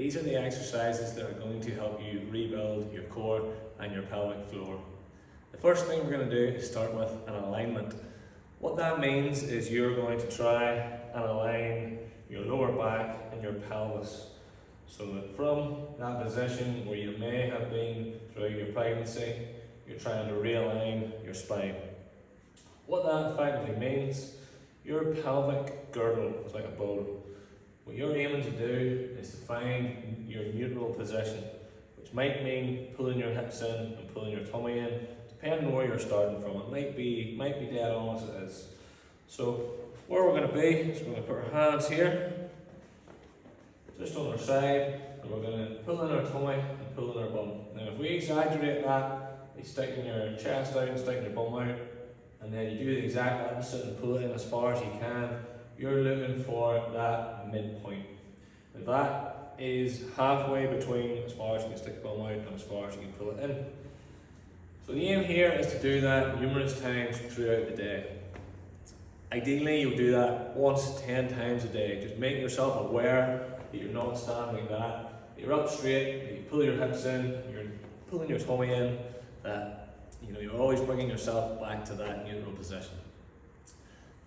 These are the exercises that are going to help you rebuild your core and your pelvic floor. The first thing we're going to do is start with an alignment. What that means is you're going to try and align your lower back and your pelvis, so that from that position where you may have been through your pregnancy, you're trying to realign your spine. What that effectively means, your pelvic girdle is like a bowl. What you're aiming to do is to find your neutral position, which might mean pulling your hips in and pulling your tummy in, depending on where you're starting from. It might be dead on as it is. So where we're going to be is we're going to put our hands here, just on our side, and we're going to pull in our tummy and pull in our bum. Now if we exaggerate that, you stick your chest out and stick your bum out, and then you do the exact opposite and pull it in as far as you can, you're looking for that midpoint. And that is halfway between as far as you can stick your bum out and as far as you can pull it in. So the aim here is to do that numerous times throughout the day. Ideally, you'll do that once 10 times a day. Just make yourself aware that you're not standing like that, you're up straight, that you pull your hips in, you're pulling your tummy in, that you're always bringing yourself back to that neutral position.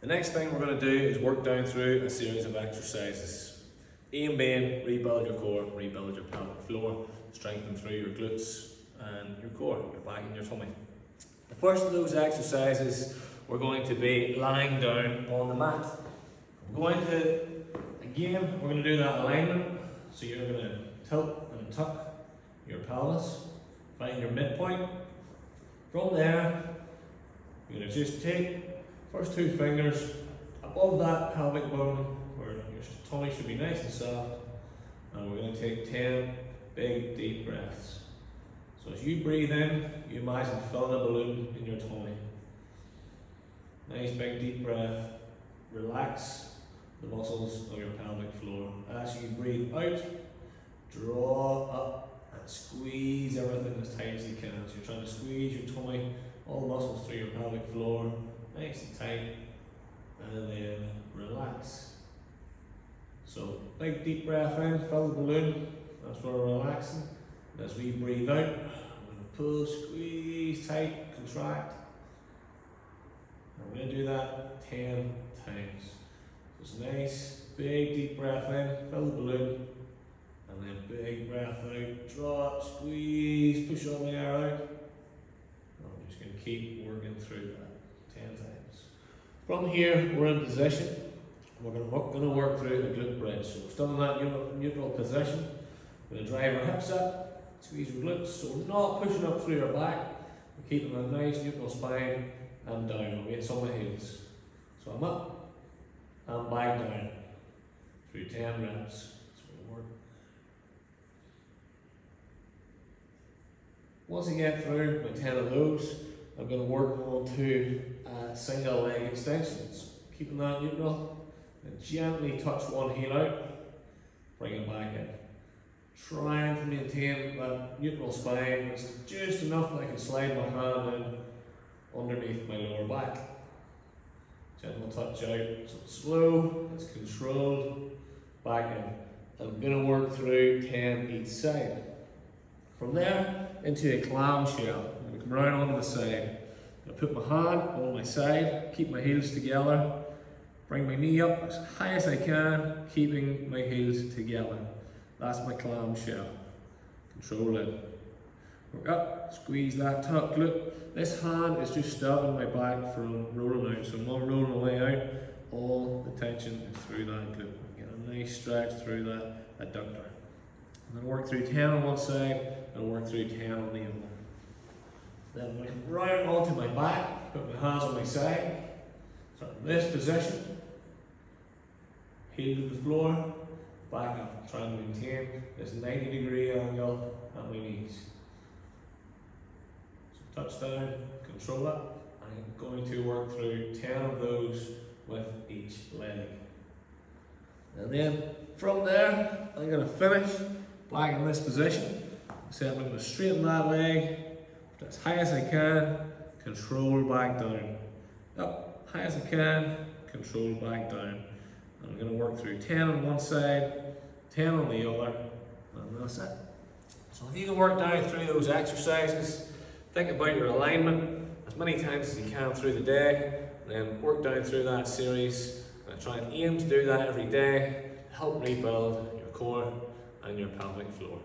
The next thing we're going to do is work down through a series of exercises. Aim being rebuild your core, rebuild your pelvic floor, strengthen through your glutes and your core, your back and your tummy. The first of those exercises, we're going to be lying down on the mat. We're going to do that alignment. So you're going to tilt and tuck your pelvis, find your midpoint. From there, you're going to just take first two fingers above that pelvic bone where your tummy should be nice and soft, and we're going to take 10 big deep breaths. So as you breathe in, you imagine filling a balloon in your tummy. Nice big deep breath. Relax the muscles of your pelvic floor. As you breathe out, draw up and squeeze everything as tight as you can. So you're trying to squeeze your tummy, all the muscles through your pelvic floor, nice and tight, and then relax. So big deep breath in, fill the balloon, that's where we're relaxing. And as we breathe out, we're going to pull, squeeze, tight, contract. And we're going to do that 10 times. Just nice, big deep breath in, fill the balloon, and then big breath out, draw up, squeeze, push all the air out. And we're just going to keep working through that 10 times. From here, we're in position. We're going to work through the glute bridge. So we're still in that neutral position. We're going to drive our hips up, squeeze our glutes. So we're not pushing up through our back. We're keeping a nice neutral spine and down. I'll get some of my heels. So I'm up and back down through 10 reps. Once I get through my 10 of those, I'm going to work on to single leg extensions. Keeping that neutral, and gently touch one heel out, bring it back in. Trying to maintain that neutral spine. It's just enough that I can slide my hand in underneath my lower back. Gentle touch out, so it's slow, it's controlled, back in. I'm going to work through 10 each side. From there, into a clamshell. I'm going to come round onto the side. I'm going to put my hand on my side, keep my heels together, bring my knee up as high as I can, keeping my heels together. That's my clamshell. Control it. Work up, squeeze that tuck glute. This hand is just stopping my back from rolling out, so I'm not rolling away out. All the tension is through that glute. Get a nice stretch through that adductor. I'm going to work through 10 on one side and work through 10 on the other. Then I'm going to come round onto my back, put my hands on my side. So in this position, heel to the floor, back up, trying to maintain this 90-degree angle at my knees. So touch down, control it. I'm going to work through 10 of those with each leg. And then from there, I'm going to finish back in this position. So I'm going to straighten that leg as high as I can, control back down. Up, high as I can, control back down. I'm going to work through 10 on one side, 10 on the other, that's it. So if you can work down through those exercises, think about your alignment as many times as you can through the day, and then work down through that series, and try and aim to do that every day to help rebuild your core and your pelvic floor.